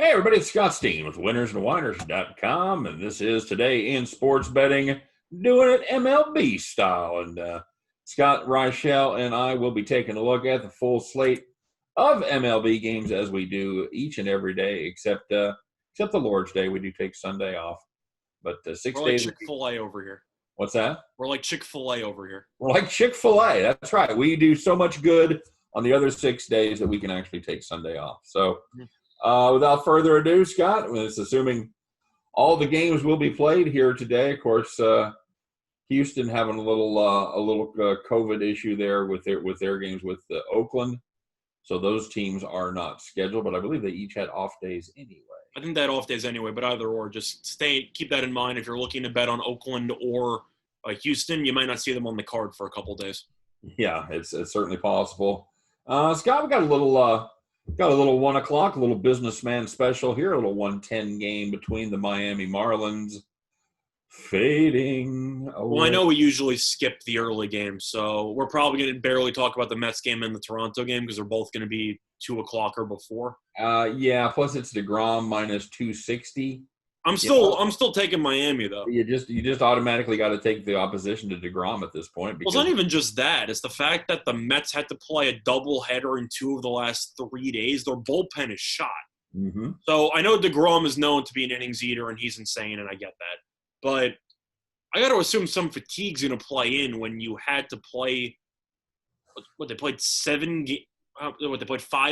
Hey everybody, it's Scott Steen with winnersandwhiners.com, and this is Today in Sports Betting, doing it MLB style. And Scott Reichel and I will be taking a look at the full slate of MLB games as we do each and every day, except the Lord's Day. We do take Sunday off, but 6 We're like days. Chick-fil-A over here. What's that? We're like Chick-fil-A over here. We're like Chick-fil-A. That's right. We do so much good on the other 6 days that we can actually take Sunday off. So. Without further ado, Scott, it's assuming all the games will be played here today. Of course, Houston having a little COVID issue there with their games with Oakland, so those teams are not scheduled. But I believe they each had off days anyway. I think they had off days anyway, but either or, just keep that in mind. If you're looking to bet on Oakland or Houston, you might not see them on the card for a couple of days. Yeah, it's certainly possible. Scott, we got a little. Got a little 1 o'clock, a little businessman special here, a little 110 game between the Miami Marlins fading away. Well, I know we usually skip the early game, so we're probably going to barely talk about the Mets game and the Toronto game because they're both going to be 2 o'clock or before. Yeah, plus it's DeGrom minus 260. I'm still taking Miami though. You just automatically got to take the opposition to DeGrom at this point. Well, it's not even just that. It's the fact that the Mets had to play a doubleheader in 2 of the last 3 days. Their bullpen is shot. Mm-hmm. So I know DeGrom is known to be an innings eater, and he's insane, and I get that. But I got to assume some fatigue's going to play in when you had to play – they played 5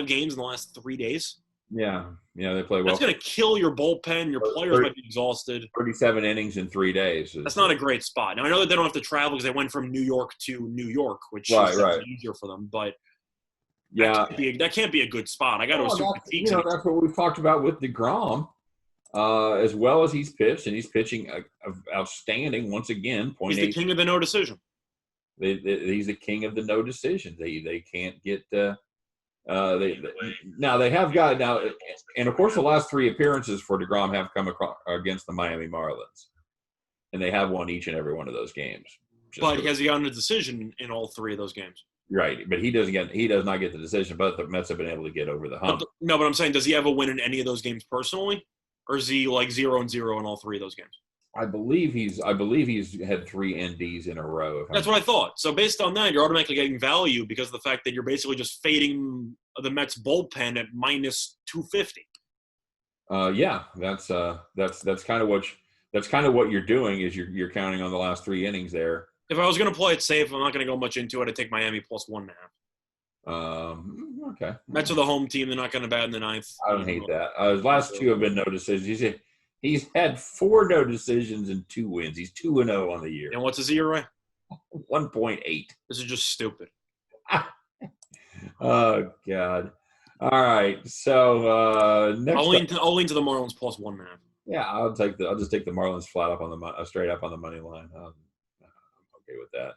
games in the last 3 days? Yeah, they play well. That's going to kill your bullpen. Your players might be exhausted. 37 innings in 3 days. That's not a great spot. Now, I know that they don't have to travel because they went from New York to New York, which is easier for them. But yeah, that can't be a good spot. I got to assume fatigue. That's what we've talked about with DeGrom. As well as he's pitched, and he's pitching outstanding once again. He's the king of the no decision. He's the king of the no decision. They can't get they have got now, and of course the last 3 appearances for DeGrom have come across against the Miami Marlins, and they have won each and every one of those games. But has he gotten a decision in all 3 of those games? Right, but he does not get the decision. But the Mets have been able to get over the hump. But I'm saying, does he have a win in any of those games personally, or is he like 0-0 in all 3 of those games? I believe he's had 3 NDs in a row. That's what I thought. So based on that, you're automatically getting value because of the fact that you're basically just fading the Mets bullpen at minus 250. Yeah, that's kind of what you're doing is you're counting on the last 3 innings there. If I was going to play it safe, I'm not going to go much into it. I'd take Miami plus 1.5. Okay. Mets are the home team. They're not going to bat in the 9th. I don't hate that. His last 2 have been no decisions. He's had 4 no decisions and 2 wins. He's 2-0 on the year. And what's his ERA? 1.8. This is just stupid. Oh God! All right, so next I'll lean to the Marlins plus 1.5. Yeah, I'll just take the Marlins flat up on the straight up on the money line. I'm okay with that.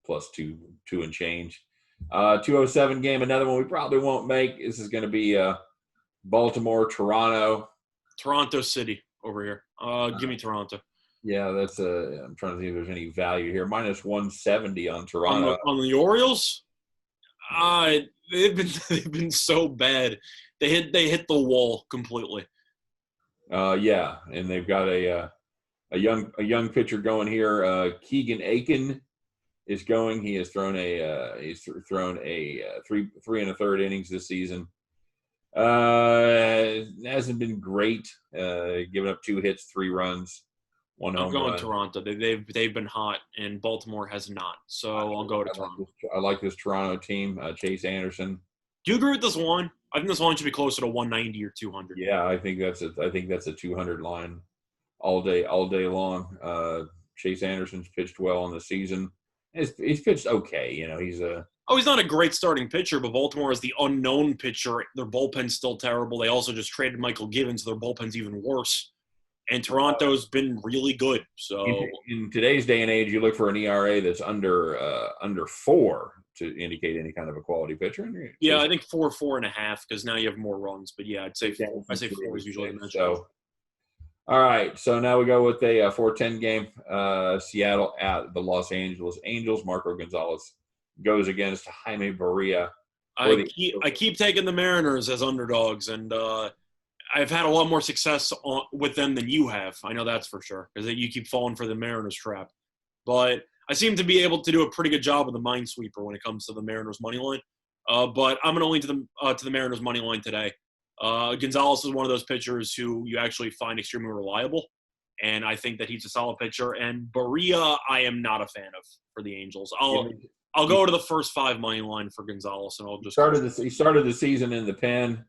Plus two and change. 207 game. Another one we probably won't make. This is going to be Baltimore, Toronto. Toronto City over here. Give me Toronto. Yeah, that's I'm trying to see if there's any value here. Minus 170 on Toronto. On the Orioles? They've been so bad. They hit the wall completely. Yeah, and they've got a young pitcher going here. Keegan Aiken is going. He has thrown a 3 1/3 innings this season. Hasn't been great. Giving up 2 hits, 3 runs, 1 home run. I'm going Toronto. They've been hot, and Baltimore has not. So I'll go to Toronto. I like this Toronto team. Chase Anderson. Do you agree with this line? I think this line should be closer to 190 or 200. Yeah, I think that's a 200 line all day long. Chase Anderson's pitched well in the season. He's pitched okay. He's not a great starting pitcher, but Baltimore is the unknown pitcher. Their bullpen's still terrible. They also just traded Michael Givens, so their bullpen's even worse. And Toronto's been really good. So in today's day and age, you look for an ERA that's under 4 to indicate any kind of a quality pitcher. Yeah, I think 4.5 because now you have more runs. But yeah, I'd say 4. I say 4 is usually the measure. So, all right, so now we go with a 4-10 game. Seattle at the Los Angeles Angels. Marco Gonzalez goes against Jaime Barria. I keep taking the Mariners as underdogs, and I've had a lot more success with them than you have. I know that's for sure, because you keep falling for the Mariners trap. But I seem to be able to do a pretty good job with the Minesweeper when it comes to the Mariners money line. But I'm going to lean to the Mariners money line today. Gonzalez is one of those pitchers who you actually find extremely reliable, and I think that he's a solid pitcher. And Barria, I am not a fan of for the Angels. I'll go to the first 5 money line for Gonzalez, and I'll just he started the season in the pen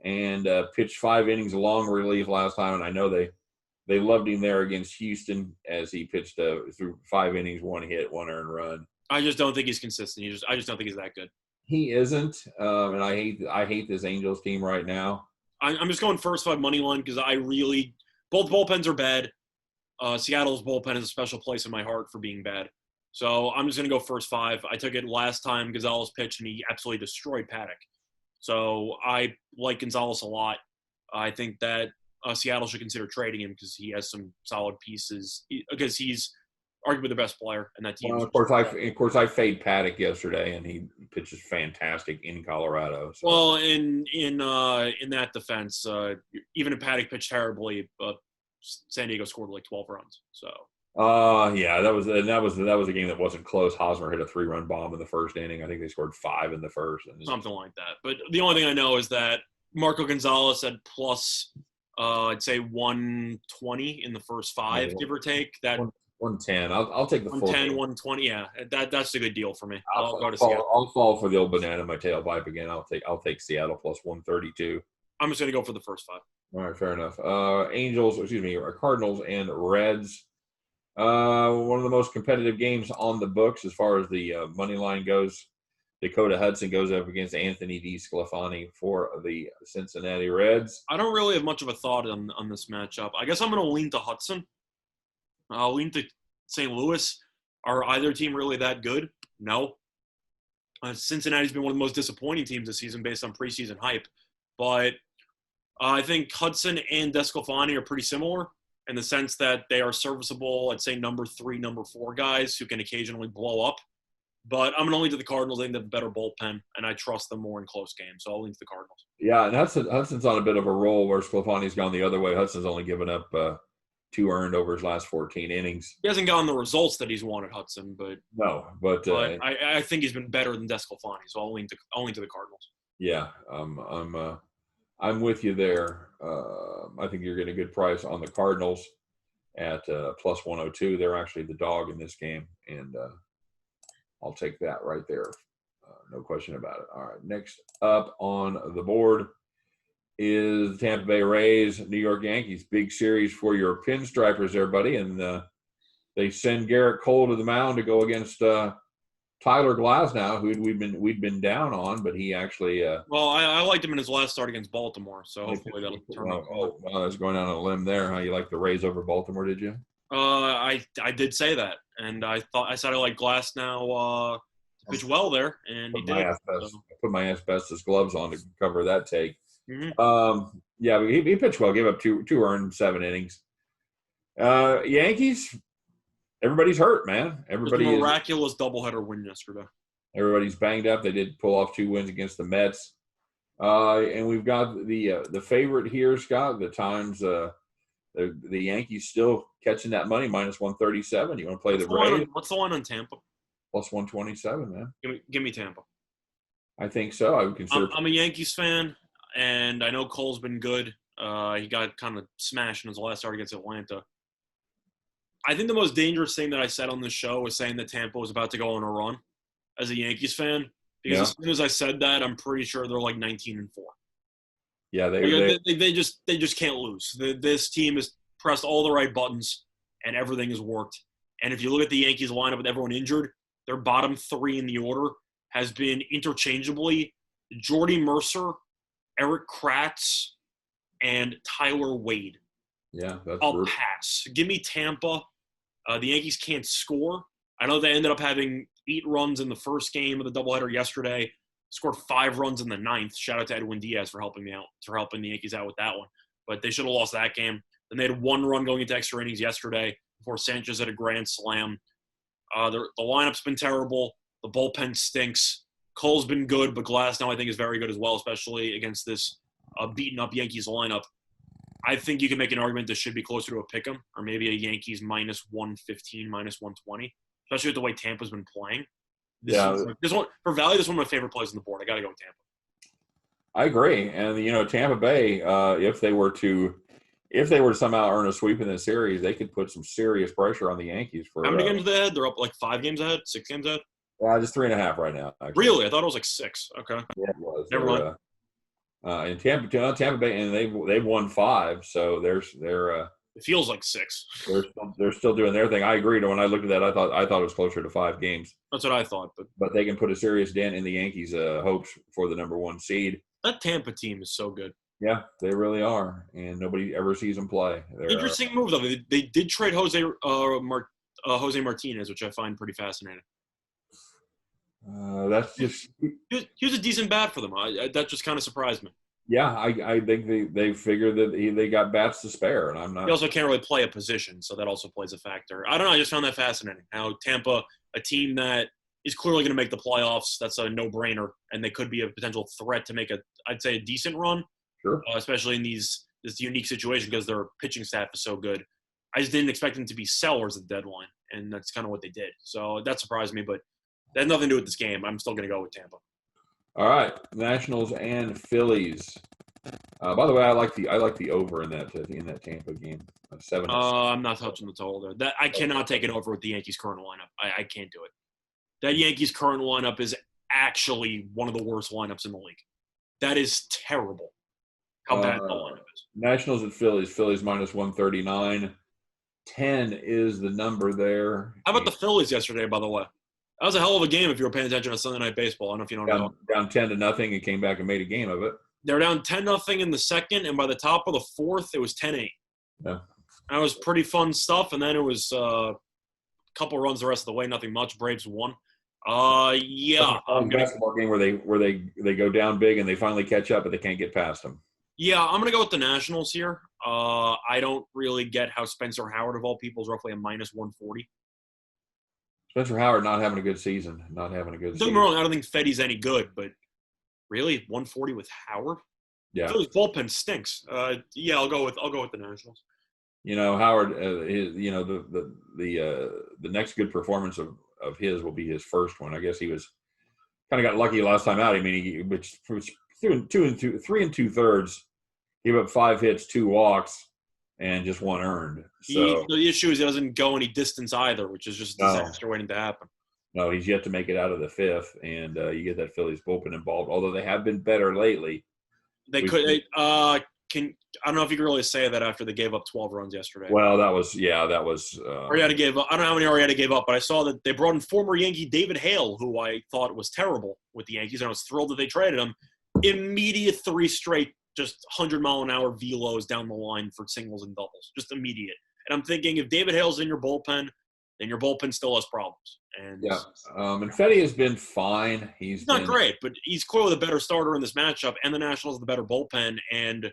and pitched 5 innings of long relief last time, and I know they loved him there against Houston as he pitched through 5 innings, 1 hit, 1 earned run. I just don't think he's consistent. I just don't think he's that good. He isn't, and I hate this Angels team right now. I'm just going first 5 money line because both bullpens are bad. Seattle's bullpen is a special place in my heart for being bad. So I'm just going to go first 5. I took it last time Gonzalez pitched, and he absolutely destroyed Paddock. So I like Gonzalez a lot. I think that Seattle should consider trading him because he has some solid pieces. Because he's arguably the best player in that team. Well, of course, I fade Paddock yesterday, and he pitches fantastic in Colorado. So. Well, in that defense, even if Paddock pitched terribly, San Diego scored like 12 runs. So. Yeah, that was a game that wasn't close. Hosmer hit a 3-run bomb in the first inning. I think they scored 5 in the first. Something like that. But the only thing I know is that Marco Gonzalez had plus, I'd say 120 in the first 5, give or take. That 110. I'll take the 110, 120. Yeah, that's a good deal for me. I'll fall for the old banana in my tailpipe again. I'll take Seattle plus 132. I'm just going to go for the first 5. All right, fair enough. Cardinals and Reds. One of the most competitive games on the books as far as the money line goes. Dakota Hudson goes up against Anthony DeSclafani for the Cincinnati Reds. I don't really have much of a thought on this matchup. I guess I'm going to lean to Hudson. I'll lean to St. Louis. Are either team really that good? No. Cincinnati's been one of the most disappointing teams this season based on preseason hype. But I think Hudson and DeSclafani are pretty similar in the sense that they are serviceable, I'd say number 3, number 4 guys who can occasionally blow up. But I'm going to lean to the Cardinals. I think they have a better bullpen, and I trust them more in close games. So I'll lean to the Cardinals. Yeah, and Hudson's on a bit of a roll where Sclafani's gone the other way. Hudson's only given up 2 earned over his last 14 innings. He hasn't gotten the results that he's wanted, Hudson, but I think he's been better than DeSclafani, so I'll lean to the Cardinals. Yeah, I'm with you there. I think you're getting a good price on the Cardinals at plus 102. They're actually the dog in this game, and I'll take that right there. No question about it. All right, next up on the board is the Tampa Bay Rays, New York Yankees. Big series for your Pinstripers there, buddy. And they send Garrett Cole to the mound to go against Tyler Glasnow, who we'd been down on, but he actually well, I liked him in his last start against Baltimore, so hopefully that'll turn out. Well, I was going out on a limb there. Huh? You like the Rays over Baltimore, did you? I did say that, and I said I like Glasnow to pitch well there, and he did. I put my asbestos gloves on to cover that take. Mm-hmm. Yeah, he pitched well. Gave up two earned 7 innings. Yankees. Everybody's hurt, man. Everybody is a miraculous doubleheader win yesterday. Everybody's banged up. They did pull off 2 wins against the Mets. And we've got the favorite here, Scott. The Times, the Yankees still catching that money, minus 137. You want to play the Rays? What's the line on Tampa? Plus 127, man. Give me Tampa. I think so. I would consider. I'm a Yankees fan, and I know Cole's been good. He got kind of smashed in his last start against Atlanta. I think the most dangerous thing that I said on this show was saying that Tampa was about to go on a run as a Yankees fan. Because as soon as I said that, I'm pretty sure they're like 19-4. Yeah, they just can't lose. This team has pressed all the right buttons, and everything has worked. And if you look at the Yankees lineup with everyone injured, their bottom 3 in the order has been interchangeably Jordy Mercer, Eric Kratz, and Tyler Wade. Yeah, I'll pass. Give me Tampa. The Yankees can't score. I know they ended up having 8 runs in the first game of the doubleheader yesterday. Scored 5 runs in the 9th. Shout out to Edwin Diaz for helping the Yankees out with that one. But they should have lost that game. Then they had 1 run going into extra innings yesterday before Sanchez had a grand slam. The lineup's been terrible. The bullpen stinks. Cole's been good, but Glasnow I think is very good as well, especially against this beaten-up Yankees lineup. I think you can make an argument this should be closer to a pick'em or maybe a Yankees minus 115, minus 120, especially with the way Tampa's been playing. This one for value. This is one of my favorite plays on the board. I got to go with Tampa. I agree, and Tampa Bay, if they were to somehow earn a sweep in this series, they could put some serious pressure on the Yankees. For how many games ahead? They're up like 5 games ahead, 6 games ahead. Just 3.5 right now. Actually. Really, I thought it was like 6. Okay, yeah, it was. Never mind. And Tampa Bay, and they've won 5, so they're it feels like 6. They're still doing their thing. I agreed. When I looked at that, I thought it was closer to 5 games. That's what I thought, but they can put a serious dent in the Yankees' hopes for the number 1 seed. That Tampa team is so good. Yeah, they really are, and nobody ever sees them play. Interesting move though. They did trade Jose Martinez, which I find pretty fascinating. That's just he was a decent bat for them. That just kind of surprised me. Yeah, I think they figured that they got bats to spare, and I'm not. He also can't really play a position, so that also plays a factor. I don't know. I just found that fascinating. How Tampa, a team that is clearly going to make the playoffs, that's a no-brainer, and they could be a potential threat to make I'd say, a decent run. Sure. Especially in this unique situation because their pitching staff is so good. I just didn't expect them to be sellers at the deadline, and that's kind of what they did. So that surprised me, but that had nothing to do with this game. I'm still going to go with Tampa. All right, Nationals and Phillies. By the way, I like the over in that Tampa game. 7. I'm not touching the total there. That I cannot take it over with the Yankees' current lineup. I can't do it. That Yankees' current lineup is actually one of the worst lineups in the league. That is terrible. How bad the lineup is. Nationals and Phillies. Phillies minus 139. 10 is the number there. How about the Phillies yesterday, by the way? That was a hell of a game if you were paying attention to Sunday Night Baseball. I don't know if you know. Down 10-0 and came back and made a game of it. They were down 10-0 in the second, and by the top of the fourth, it was 10-8. Yeah. That was pretty fun stuff, and then it was a couple runs the rest of the way, nothing much. Braves won. Yeah. Basketball game where they go down big and they finally catch up, but they can't get past them. Yeah, I'm going to go with the Nationals here. I don't really get how Spencer Howard, of all people, is roughly a minus 140. Spencer Howard not having a good season. Don't get me wrong, I don't think Fetty's any good, but really, 140 with Howard? Yeah. Philly's bullpen stinks. Yeah, I'll go with the Nationals. Howard, the next good performance of his will be his first one. I guess he was kind of got lucky last time out. I mean, he 3 2/3, gave up 5 hits, 2 walks, and just 1 earned. So the issue is he doesn't go any distance either, which is just a disaster waiting to happen. No, he's yet to make it out of the 5th, and you get that Phillies bullpen involved. Although they have been better lately. They could. I don't know if you can really say that after they gave up 12 runs yesterday. Well, that was. Arrieta gave up. I don't know how many Arrieta gave up, but I saw that they brought in former Yankee David Hale, who I thought was terrible with the Yankees, and I was thrilled that they traded him. Immediate 3 straight, just 100-mile-an-hour velos down the line for singles and doubles, just immediate. And I'm thinking, if David Hale's in your bullpen, then your bullpen still has problems. And and Fetty has been fine. He's not great, but he's clearly the better starter in this matchup, and the Nationals the better bullpen. And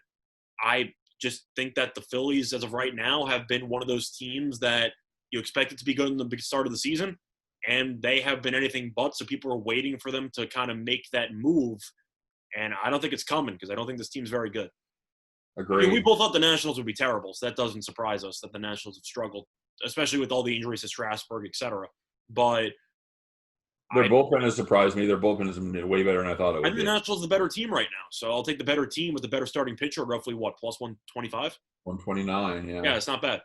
I just think that the Phillies, as of right now, have been one of those teams that you expect it to be good in the big start of the season, and they have been anything but. So people are waiting for them to kind of make that move, and I don't think it's coming because I don't think this team's very good. Agreed. We both thought the Nationals would be terrible, so that doesn't surprise us that the Nationals have struggled, especially with all the injuries to Strasburg, et cetera. But their bullpen has surprised me. Their bullpen is way better than I thought it would be. I think the Nationals are the better team right now, so I'll take the better team with the better starting pitcher, roughly plus 125? 129, yeah. Yeah, it's not bad.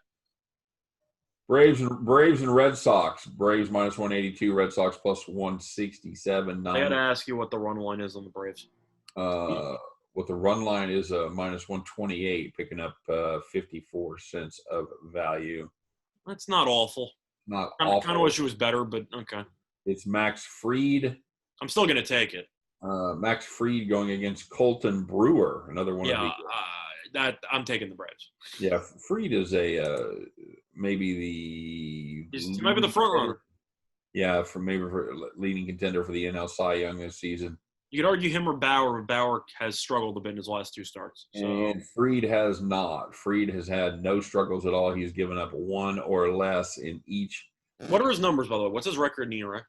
Braves and Red Sox. Braves minus 182, Red Sox plus 167. I got to ask you what the run line is on the Braves. What the run line is minus 128, picking up 54 cents of value. That's not awful. Not I awful. kind of wish it was better, but okay. It's Max Fried. I'm still going to take it. Max Fried going against Colton Brewer, another one. Yeah, I'm taking the Braves. Yeah, Fried is maybe He might be the front runner. Yeah, for leading contender for the NL Cy Young this season. You could argue him or Bauer, but Bauer has struggled a bit in his last 2 starts. So. And Fried has not. Fried has had no struggles at all. He's given up 1 or less in each. What are his numbers, by the way? What's his record in ERA?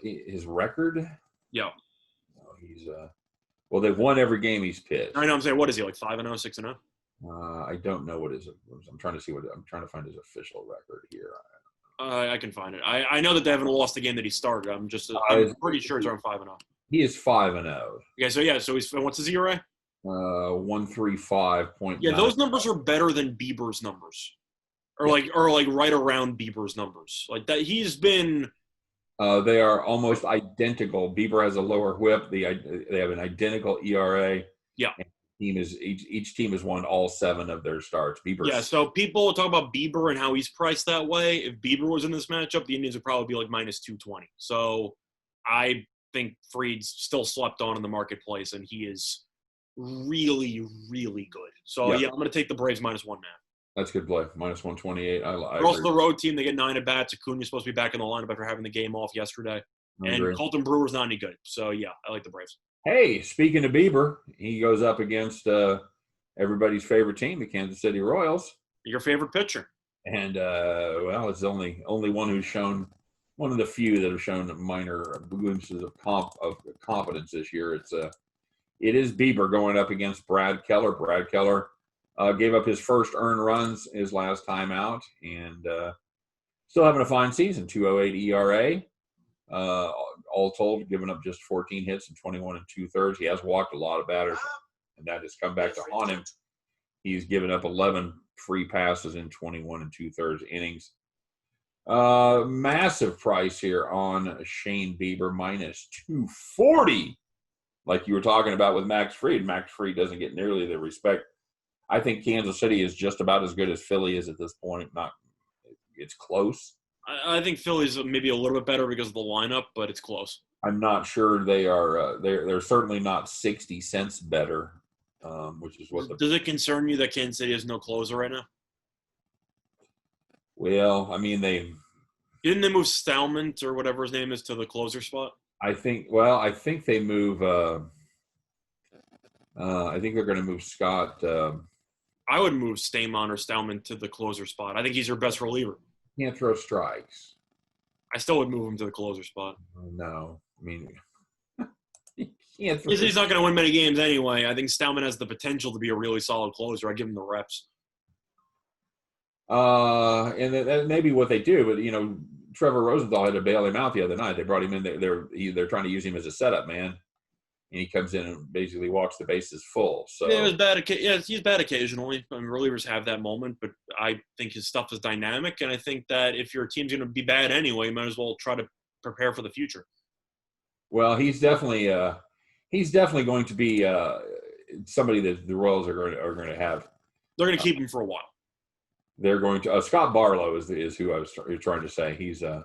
His record? Yeah. He's they've won every game he's pitched. I know. I'm saying, what is he, like 5-0, 6-0? I don't know what his. I'm trying to find his official record here. I can find it. I know that they haven't lost the game that he started. I'm pretty sure it's around 5-0. He is 5-0. Yeah, so he's what's his ERA? 135.9. Yeah, those numbers are better than Bieber's numbers, or like right around Bieber's numbers. Like that, he's been. They are almost identical. Bieber has a lower WHIP. They have an identical ERA. Yeah. Each team has won all 7 of their starts. So people talk about Bieber and how he's priced that way. If Bieber was in this matchup, the Indians would probably be like minus 220. So I think Fried's still slept on in the marketplace, and he is really, really good. So, I'm going to take the Braves minus 1.5. That's a good play. Minus 128. They're also the road team. They get 9 at bats. Acuna's supposed to be back in the lineup after having the game off yesterday. And Colton Brewer's not any good. So, I like the Braves. Hey, speaking of Bieber, he goes up against everybody's favorite team, the Kansas City Royals. Your favorite pitcher. And, it's the only one who's shown – one of the few that have shown minor glimpses of competence this year. It is Bieber going up against Brad Keller. Brad Keller gave up his first earned runs his last time out, and still having a fine season. 2.08 ERA. All told, giving up just 14 hits and 21 2/3. He has walked a lot of batters, and that has come back to haunt him. He's given up 11 free passes in 21 2/3 innings. Massive price here on Shane Bieber, minus 240. Like you were talking about with Max Fried. Max Fried doesn't get nearly the respect. I think Kansas City is just about as good as Philly is at this point. It's close. I think Philly's maybe a little bit better because of the lineup, but it's close. I'm not sure they are. They're certainly not 60 cents better, which is what. Does it concern you that Kansas City has no closer right now? Well, I mean, didn't they move Stallman or whatever his name is to the closer spot? I think they move. I think they're going to move Scott. I would move Stamon or Stallman to the closer spot. I think he's your best reliever. Can't throw strikes. I still would move him to the closer spot. No, I mean, he's not going to win many games anyway. I think Stallman has the potential to be a really solid closer. I'd give him the reps. And that may be what they do, but Trevor Rosenthal had to bail him out the other night. They brought him in. They're trying to use him as a setup man, and he comes in and basically walks the bases full. So it was bad. He's bad occasionally. I mean, relievers have that moment, but I think his stuff is dynamic, and I think that if your team's going to be bad anyway, you might as well try to prepare for the future. Well, he's definitely going to be somebody that the Royals are going to have. They're going to keep him for a while. They're going to Scott Barlow is who I was trying to say. He's I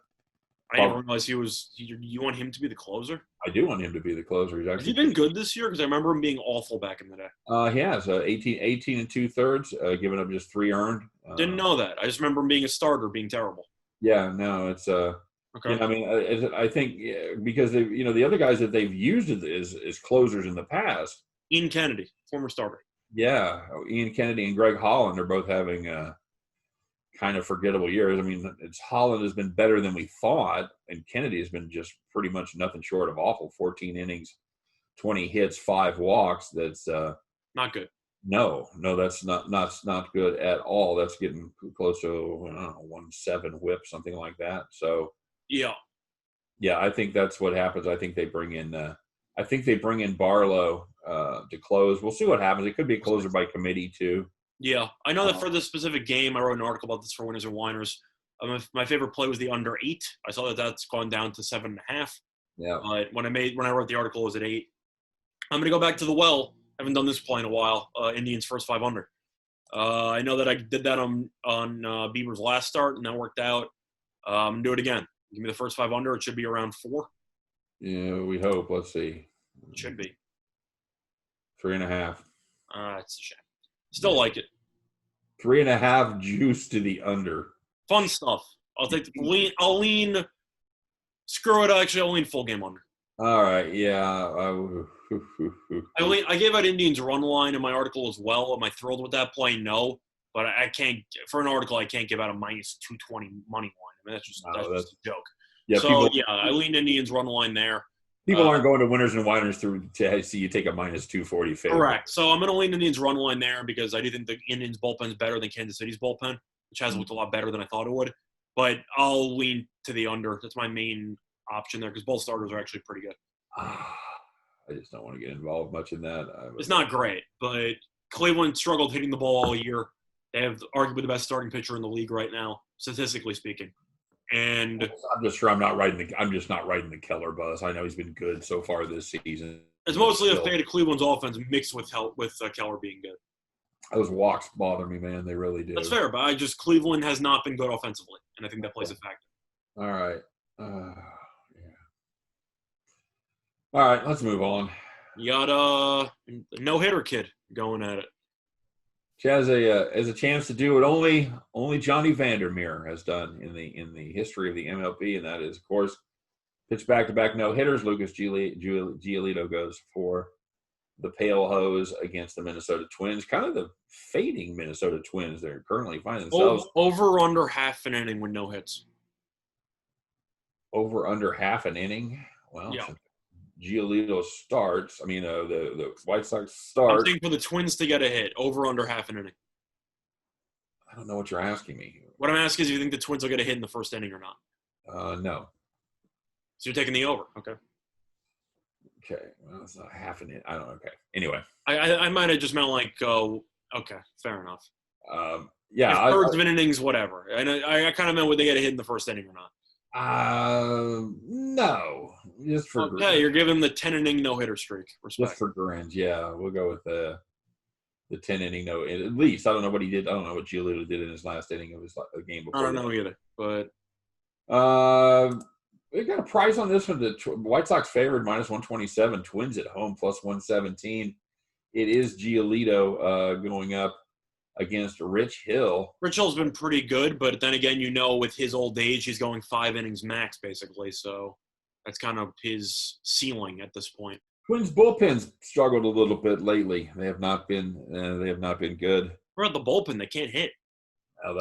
didn't realize he was. You want him to be the closer? I do want him to be the closer. Has he been good this year? Because I remember him being awful back in the day. He has 18 2/3, giving up just 3 earned. Didn't know that. I just remember him being a starter, being terrible. Yeah, no, it's okay. I mean, I think because the other guys that they've used as closers in the past. Ian Kennedy, former starter. Yeah, Ian Kennedy and Greg Holland are both having kind of forgettable years. I mean, Holland has been better than we thought, and Kennedy has been just pretty much nothing short of awful. 14 innings, 20 hits, 5 walks. That's not good. No, that's not good at all. That's getting close to 1.7 whip, something like that. So yeah, I think that's what happens. I think they bring in Barlow to close. We'll see what happens. It could be a closer by committee too. Yeah, I know that for this specific game, I wrote an article about this for Winners and Winers. My favorite play was the under 8. I saw that's gone down to 7.5. Yeah. But when I wrote the article, it was at 8. I'm gonna go back to the well. Haven't done this play in a while. Indians first 5 under. I know that I did that on Bieber's last start, and that worked out. I'm gonna do it again. Give me the first 5 under. It should be around 4. Yeah, we hope. Let's see. It should be 3.5. It's a shame. Still like it. 3.5 juice to the under. Fun stuff. I'll take the lean. I'll lean. Screw it. Actually, I'll lean full game under. All right. Yeah. I gave out Indians run line in my article as well. Am I thrilled with that play? No. But I can't – for an article, I can't give out a minus 220 money line. I mean, that's just a joke. Yeah, I leaned Indians run line there. People aren't going to winners and whiners to see you take a -240 favorite. Correct. So I'm going to lean Indians run line there because I do think the Indians bullpen is better than Kansas City's bullpen, which has looked a lot better than I thought it would. But I'll lean to the under. That's my main option there because both starters are actually pretty good. I just don't want to get involved much in that. It's not great, but Cleveland struggled hitting the ball all year. They have arguably the best starting pitcher in the league right now, statistically speaking. And I'm just not riding the Keller bus. I know he's been good so far this season. It's mostly a fade of Cleveland's offense mixed with Keller being good. Those walks bother me, man. They really do. That's fair, but Cleveland has not been good offensively, and I think that plays a factor. All right. Yeah. All right, let's move on. You got a no-hitter kid going at it. She has a chance to do what only Johnny Vandermeer has done in the history of the MLB, and that is, of course, pitch back-to-back no-hitters. Lucas Giolito goes for the Pale Hose against the Minnesota Twins. Kind of the fading Minnesota Twins. They're currently finding themselves over under half an inning with no hits. Over under half an inning. Well, yeah. Giolito starts. I mean, the White Sox start. I'm saying for the Twins to get a hit, over under half an inning. I don't know what you're asking me. What I'm asking is if you think the Twins will get a hit in the first inning or not. No. So you're taking the over. Okay. Okay. Well, it's not half an inning. I don't know. Okay. Anyway. I might have just meant like, okay, fair enough. Yeah. Thirds of an innings, whatever. And I kind of meant would they get a hit in the first inning or not. No. Just for okay, you're giving the 10-inning no-hitter streak. Respect. Just for grins, yeah. We'll go with the 10-inning no. At least I don't know what he did. I don't know what Giolito did in his last inning of his game before. I don't know either, but we got a price on this one. The White Sox favored -127. Twins at home +117. It is Giolito going up against Rich Hill. Rich Hill's been pretty good, but then again, with his old age, he's going 5 innings max, basically. So that's kind of his ceiling at this point. Twins bullpen's struggled a little bit lately. They have not been good. We're at the bullpen; they can't hit. Oh,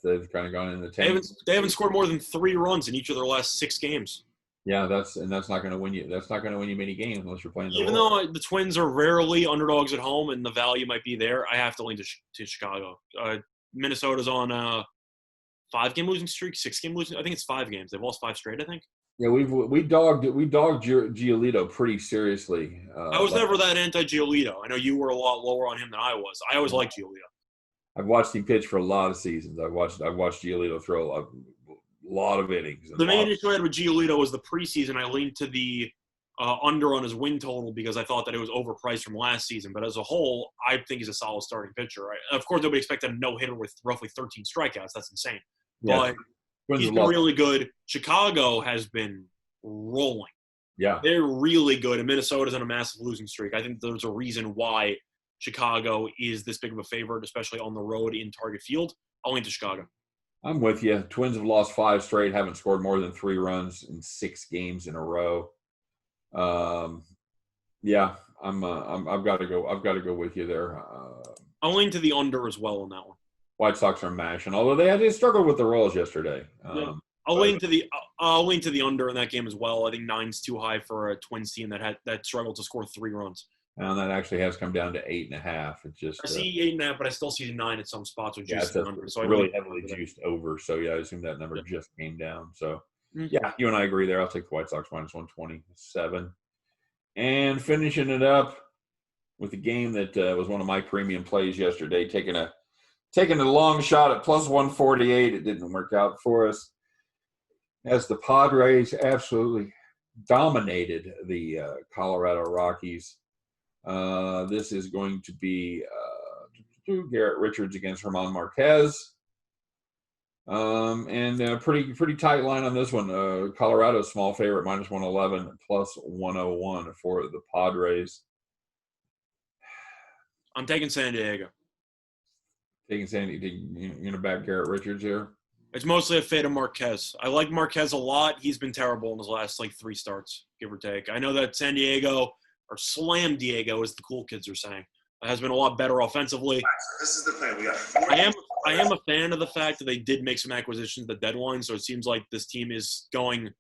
they've kind of gone in the tank. They haven't scored more than 3 runs in each of their last 6 games. Yeah, that's not going to win you. That's not going to win you many games unless you're playing. Even though the Twins are rarely underdogs at home and the value might be there, I have to lean to Chicago. Minnesota's on a 5-game losing streak, 6-game losing. I think it's 5 games. They've lost 5 straight, I think. Yeah, we dogged Giolito pretty seriously. I was never that anti-Giolito. I know you were a lot lower on him than I was. I always liked Giolito. I've watched him pitch for a lot of seasons. I've watched Giolito throw a lot of innings. The main issue I had with Giolito was the preseason. I leaned to the under on his win total because I thought that it was overpriced from last season. But as a whole, I think he's a solid starting pitcher. Right? Of course, nobody expected a no-hitter with roughly 13 strikeouts. That's insane. Yeah. But he's been really good. Chicago has been rolling. Yeah. They're really good. And Minnesota's on a massive losing streak. I think there's a reason why Chicago is this big of a favorite, especially on the road in Target Field. I'll lean to Chicago. I'm with you. Twins have lost 5 straight, haven't scored more than 3 runs in 6 games in a row. Yeah, I've got to go with you there. I'll lean to the under as well on that one. White Sox are mashing, although they struggled with the Royals yesterday. I'll lean to the under in that game as well. I think 9's too high for a Twins team that struggled to score 3 runs. And that actually has come down to 8.5. It's just I see 8.5, but I still see 9 at some spots with juice under. So really heavily juiced over. So yeah, I assume that number just came down. So yeah, you and I agree there. I'll take the White Sox -127. And finishing it up with a game that was one of my premium plays yesterday, taking a long shot at +148. It didn't work out for us as the Padres absolutely dominated the Colorado Rockies. This is going to be Garrett Richards against German Marquez. And a pretty tight line on this one. Colorado's small favorite, -111, +101 for the Padres. I'm taking San Diego. You're going to back Garrett Richards here? It's mostly a fade of Marquez. I like Marquez a lot. He's been terrible in his last 3 starts, give or take. I know that San Diego, or Slam Diego, as the cool kids are saying, has been a lot better offensively. This is the plan. We got I am a fan of the fact that they did make some acquisitions at the deadline, so it seems like this team is going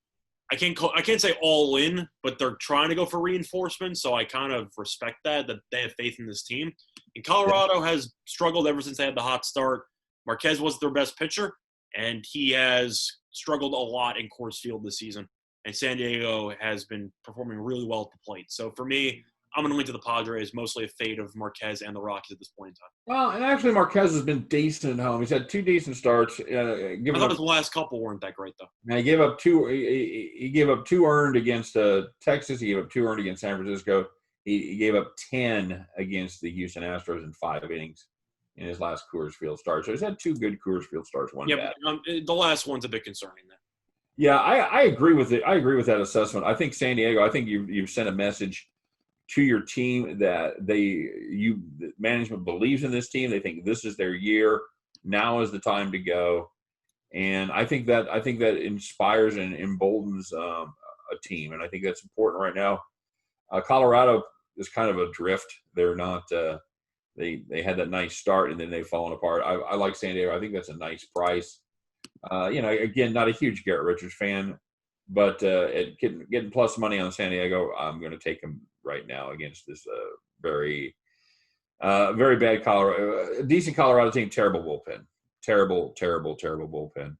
I can't say all in, but they're trying to go for reinforcements, so I kind of respect that they have faith in this team. And Colorado has struggled ever since they had the hot start. Marquez was their best pitcher, and he has struggled a lot in Coors Field this season. And San Diego has been performing really well at the plate. So for me, I'm going to lean to the Padres, mostly a fate of Marquez and the Rockies at this point in time. Well, and actually Marquez has been decent at home. He's had 2 decent starts. I thought his last couple weren't that great, though. Now, he gave up 2. He gave up 2 earned against Texas. He gave up 2 earned against San Francisco. He gave up 10 against the Houston Astros in 5 innings in his last Coors Field start. So he's had 2 good Coors Field starts, 1 bad. The last one's a bit concerning there. Yeah, I agree with it. I agree with that assessment. I think San Diego. I think you've sent a message to your team that management believes in this team. They think this is their year. Now is the time to go. And I think that inspires and emboldens a team, and I think that's important right now. Colorado is kind of adrift. They're not. They had that nice start, and then they've fallen apart. I like San Diego. I think that's a nice price. Again, not a huge Garrett Richards fan, but at getting plus money on San Diego, I'm going to take him right now against this very bad Colorado, decent Colorado team. Terrible bullpen. Terrible bullpen.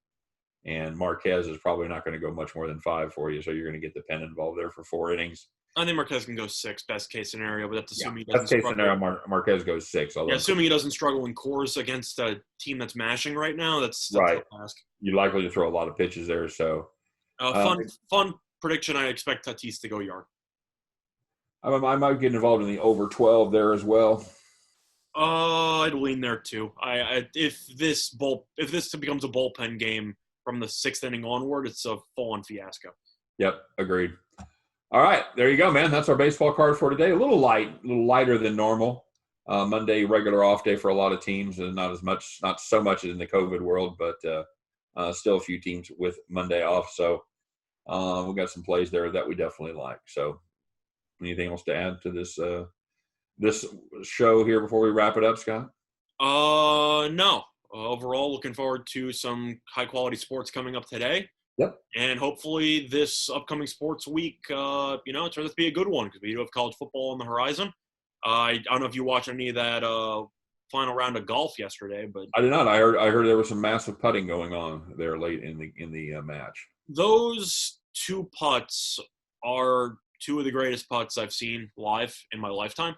And Marquez is probably not going to go much more than 5 for you, so you're going to get the pen involved there for 4 innings. I think Marquez can go 6, best case scenario, but that's assuming he doesn't struggle. Best case scenario, Marquez goes 6. Assuming he doesn't struggle in Coors against a team that's mashing right now, that's right. A task. You're likely to throw a lot of pitches there, so. Fun prediction, I expect Tatis to go yard. I might get involved in the over 12 there as well. I'd lean there too. If this becomes a bullpen game from the 6th inning onward, it's a full-on fiasco. Yep, agreed. All right, there you go, man. That's our baseball card for today. A little lighter than normal. Monday, regular off day for a lot of teams, and not so much as in the COVID world, but still a few teams with Monday off. So we've got some plays there that we definitely like. So anything else to add to this show here before we wrap it up, Scott? No. Overall, looking forward to some high-quality sports coming up today. Yep. And hopefully this upcoming sports week, turns out to be a good one because we do have college football on the horizon. I don't know if you watched any of that final round of golf yesterday, but I did not. I heard there was some massive putting going on there late in the match. Those 2 putts are 2 of the greatest putts I've seen live in my lifetime.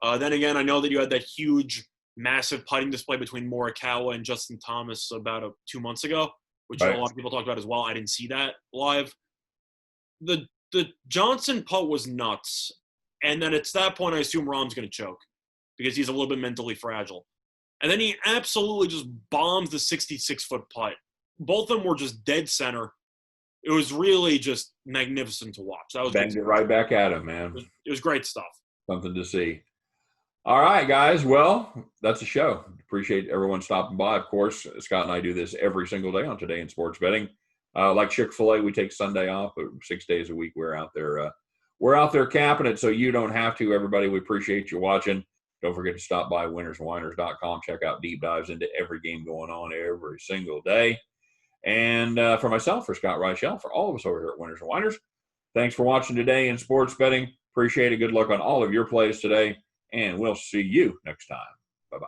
Then again, I know that you had that huge, massive putting display between Morikawa and Justin Thomas about 2 months ago, which a lot of people talked about as well. I didn't see that live. The Johnson putt was nuts. And then at that point, I assume Rahm's going to choke because he's a little bit mentally fragile. And then he absolutely just bombs the 66-foot putt. Both of them were just dead center. It was really just magnificent to watch. That was banged it right back at him, man. It was great stuff. Something to see. All right, guys. Well, that's the show. Appreciate everyone stopping by. Of course, Scott and I do this every single day on Today in Sports Betting. Like Chick-fil-A, we take Sunday off, but 6 days a week we're out there. We're out there capping it, so you don't have to. Everybody, we appreciate you watching. Don't forget to stop by winnersandwhiners.com. Check out deep dives into every game going on every single day. And for myself, for Scott Reichel, for all of us over here at Winners and Whiners, thanks for watching Today in Sports Betting. Appreciate it. Good luck on all of your plays today. And we'll see you next time. Bye-bye.